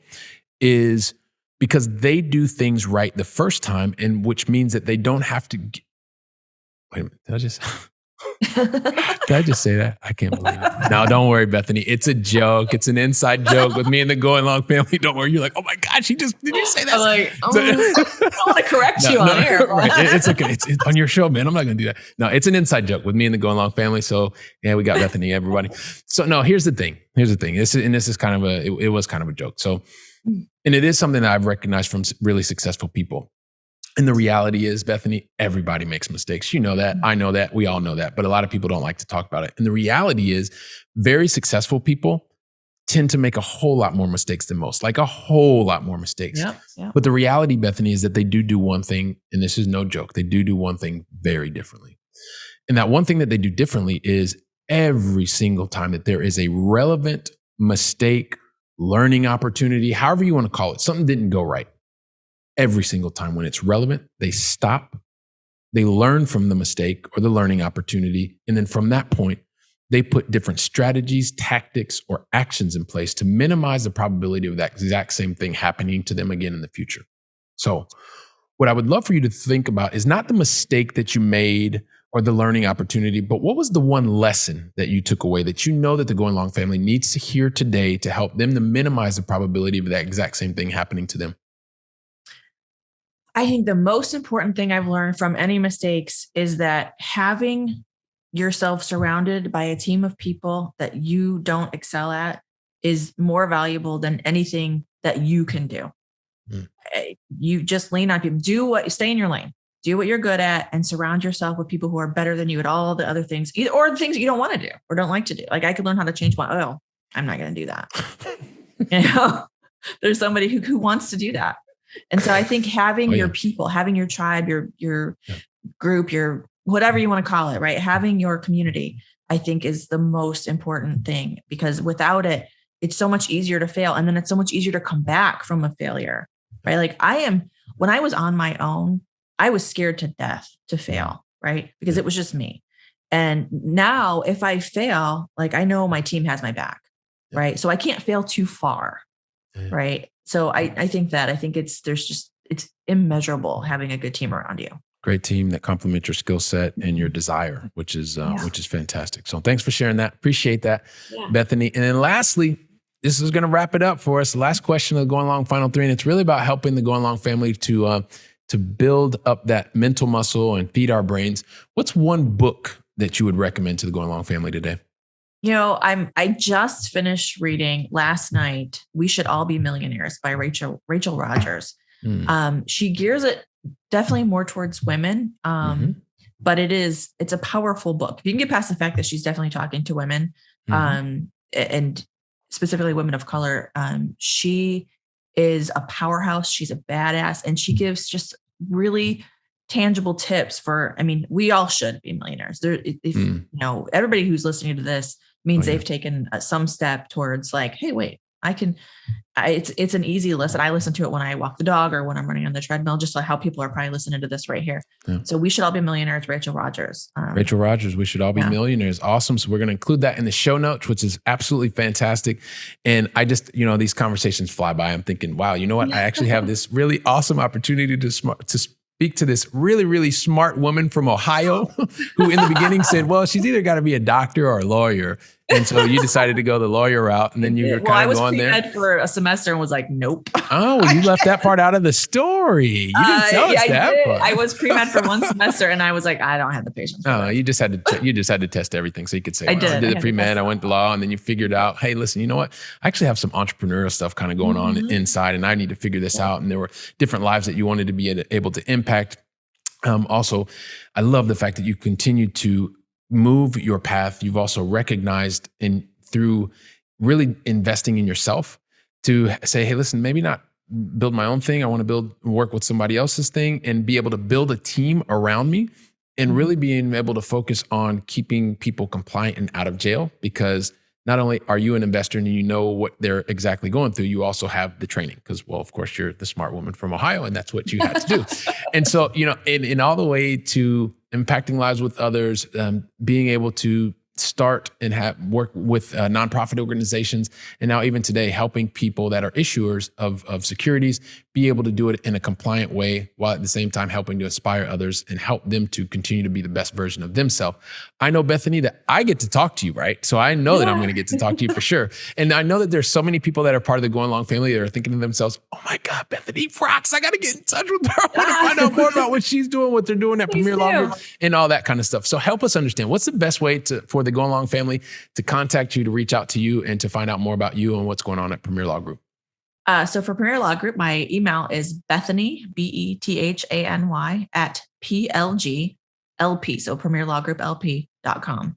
is because they do things right the first time, and which means that they don't have to. Wait a minute, did I just say that? I can't believe it. No, don't worry, Bethany. It's a joke. It's an inside joke with me and the Going Long family. Don't worry. You're like, oh my gosh, did you say that? I'm like, I don't want to correct you on air. Right. It's okay. It's on your show, man. I'm not going to do that. No, it's an inside joke with me and the Going Long family. So yeah, we got Bethany, everybody. So no, here's the thing. This is kind of it was kind of a joke. So, and it is something that I've recognized from really successful people. And the reality is, Bethany, everybody makes mistakes. You know that. I know that. We all know that. But a lot of people don't like to talk about it. And the reality is, very successful people tend to make a whole lot more mistakes than most, like a whole lot more mistakes. Yep. But the reality, Bethany, is that they do one thing, and this is no joke. They do one thing very differently. And that one thing that they do differently is every single time that there is a relevant mistake, learning opportunity, however you want to call it, something didn't go right. Every single time when it's relevant, they stop, they learn from the mistake or the learning opportunity. And then from that point, they put different strategies, tactics, or actions in place to minimize the probability of that exact same thing happening to them again in the future. So what I would love for you to think about is not the mistake that you made or the learning opportunity, but what was the one lesson that you took away that you know that the Going Long family needs to hear today to help them to minimize the probability of that exact same thing happening to them? I think the most important thing I've learned from any mistakes is that having yourself surrounded by a team of people that you don't excel at is more valuable than anything that you can do. You just lean on people. Stay in your lane. Do what you're good at and surround yourself with people who are better than you at all the other things, or the things that you don't want to do or don't like to do. Like I could learn how to change my oil. I'm not going to do that. There's somebody who wants to do that. And so I think having your people, having your tribe, your group, your whatever you want to call it, right? Having your community, I think is the most important thing, because without it, it's so much easier to fail. And then it's so much easier to come back from a failure, right? Like when I was on my own, I was scared to death to fail, right? Because it was just me. And now if I fail, like I know my team has my back, right? So I can't fail too far, right? So I think it's immeasurable having a good team around you. Great team that complements your skill set and your desire, which is fantastic. So thanks for sharing that. Appreciate that, Bethany. And then lastly, this is going to wrap it up for us. The last question of the Going Long Final Three, and it's really about helping the Going Long family to build up that mental muscle and feed our brains. What's one book that you would recommend to the Going Long family today? I just finished reading last night, We Should All Be Millionaires by Rachel Rogers. She gears it definitely more towards women. But it's a powerful book. If you can get past the fact that she's definitely talking to women, and specifically women of color, she is a powerhouse. She's a badass, and she gives just really tangible tips we all should be millionaires. Everybody who's listening to this means they've taken some step towards like, hey, wait, it's an easy listen. I listen to it when I walk the dog or when I'm running on the treadmill, just like how people are probably listening to this right here. Yeah. So we should all be millionaires. Rachel Rogers. We should all be millionaires. Awesome. So we're going to include that in the show notes, which is absolutely fantastic. And I just, these conversations fly by. I'm thinking, wow, you know what? I actually have this really awesome opportunity to speak to this really, really smart woman from Ohio who in the beginning said, well, she's either got to be a doctor or a lawyer. And so you decided to go the lawyer route, and then you were kind of going there. I was pre-med for a semester and was like, nope. Oh, you left that part out of the story. You didn't tell us that part. I was pre-med for one semester, and I was like, I don't have the patience. Oh, you just had to test everything, so you could say, I did the pre-med, I went to law, and then you figured out, hey, listen, you know what? I actually have some entrepreneurial stuff kind of going on inside, and I need to figure this out. And there were different lives that you wanted to be able to impact. Also, I love the fact that you continue to move your path. You've also recognized through really investing in yourself to say, hey, listen, maybe not build my own thing. I want to work with somebody else's thing and be able to build a team around me and really being able to focus on keeping people compliant and out of jail, because not only are you an investor and you know what they're exactly going through, you also have the training because, well, of course, you're the smart woman from Ohio and that's what you had to do. And so, in all the way to impacting lives with others, being able to start and work with nonprofit organizations, and now even today, helping people that are issuers of securities be able to do it in a compliant way, while at the same time helping to inspire others and help them to continue to be the best version of themselves. I know, Bethany, that I get to talk to you, right? So I know that I'm going to get to talk to you for sure. And I know that there's so many people that are part of the Going Long family that are thinking to themselves, oh my God, Bethany rocks. I got to get in touch with her. I want to find out more about what she's doing, what they're doing at Premier Law Group and all that kind of stuff. So help us understand, what's the best way for the Going Long family to contact you, to reach out to you, and to find out more about you and what's going on at Premier Law Group? So for Premier Law Group, my email is Bethany, BETHANY @PLGLP. So premierlawgrouplp.com.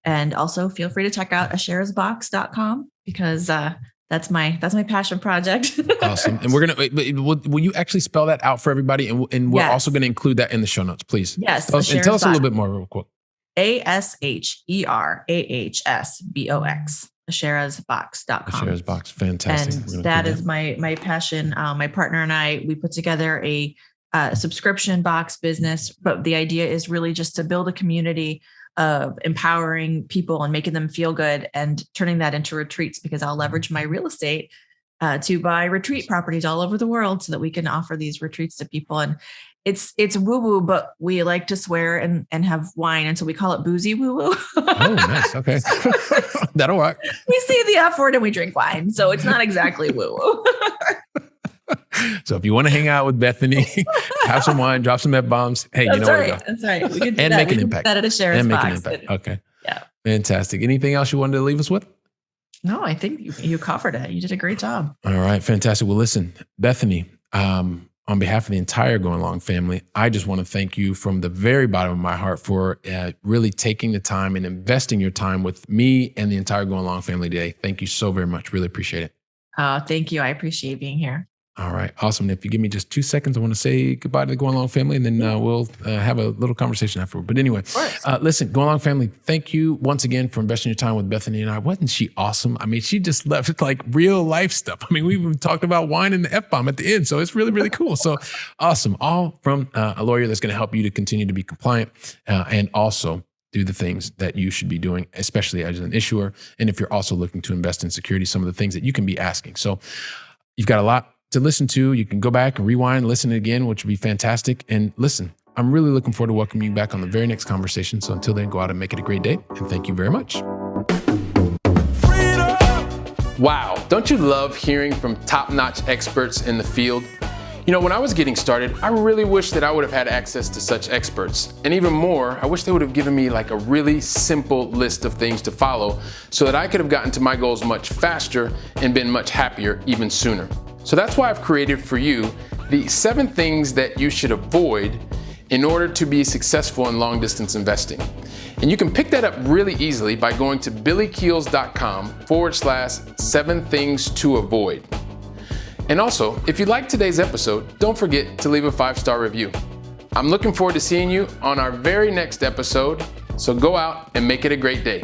And also feel free to check out asherasbox.com because that's my passion project. Awesome. And will you actually spell that out for everybody? And we're also going to include that in the show notes, please. Yes. Tell us a little bit more real quick. ASHERAHSBOX. asherasbox.com. Asherasbox, fantastic. And that is my passion. My partner and I, we put together a subscription box business, but the idea is really just to build a community of empowering people and making them feel good and turning that into retreats, because I'll leverage my real estate to buy retreat properties all over the world so that we can offer these retreats to people. And it's woo-woo, but we like to swear and have wine. And so we call it boozy woo-woo. Oh, nice. Okay. That'll work. We say the F word and we drink wine. So it's not exactly woo-woo. So if you want to hang out with Bethany, have some wine, drop some F-bombs. Hey, you know where to go. That's right. We can do and that. Make an impact. That at Asherasbox. Okay. Yeah. Fantastic. Anything else you wanted to leave us with? No, I think you covered it. You did a great job. All right. Fantastic. Well, listen, Bethany, on behalf of the entire Going Long family, I just want to thank you from the very bottom of my heart for really taking the time and investing your time with me and the entire Going Long family today. Thank you so very much. Really appreciate it. Thank you. I appreciate being here. All right. Awesome. If you give me just 2 seconds, I want to say goodbye to the Going Long family, and then we'll have a little conversation afterward. But anyway, listen, Going Long family, thank you once again for investing your time with Bethany and I. Wasn't she awesome? I mean, she just left like real life stuff. I mean, we even talked about wine and the F-bomb at the end. So it's really, really cool. So awesome. All from a lawyer that's going to help you to continue to be compliant and also do the things that you should be doing, especially as an issuer. And if you're also looking to invest in security, some of the things that you can be asking. So you've got a lot to listen to. You can go back and rewind, listen again, which would be fantastic. And listen, I'm really looking forward to welcoming you back on the very next conversation. So until then, go out and make it a great day. And thank you very much. Freedom! Wow. Don't you love hearing from top-notch experts in the field? You know, when I was getting started, I really wish that I would have had access to such experts. And even more, I wish they would have given me like a really simple list of things to follow so that I could have gotten to my goals much faster and been much happier even sooner. So that's why I've created for you the 7 things that you should avoid in order to be successful in long distance investing. And you can pick that up really easily by going to billykeels.com/7 things to avoid. And also, if you liked today's episode, don't forget to leave a 5-star review. I'm looking forward to seeing you on our very next episode. So go out and make it a great day.